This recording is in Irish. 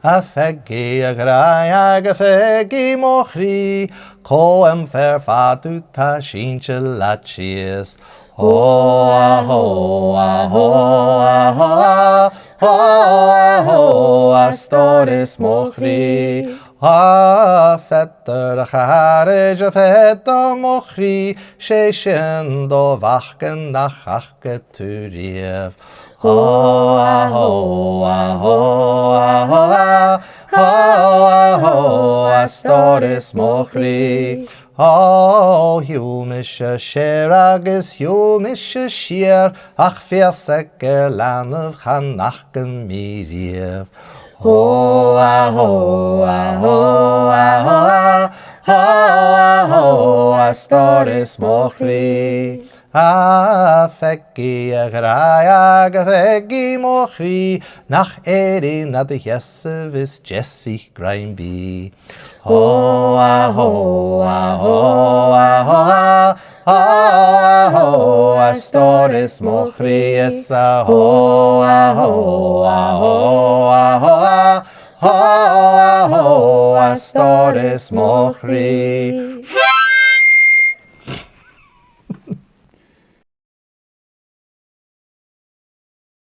Afegi agraya gafegi mochri, koem ferfatuta shinchelachies. Hoa, hoa, hoa, hoa, hoa, astores mochri. Ha fetter charige fetter mochri, shechen do wachen nach achgeturiev. Hoa, hoa, hoa, hoa, hoa, hoa, astores mochri. Oh, humische Scheragis, humische Schier, ach, versäcke Lanev, Chanachen Miriev. Hoa, hoa, hoa, hoa, hoa, hoa, astores mochri. Fegi agraya gafegi mochri, nach erin ad vis jessich graimbi. Hoa, hoa, hoa, hoa, hoa, hoa, astores mochri, essa hoa, hoa, hoa, hoa, hoa, hoa, astores mochri.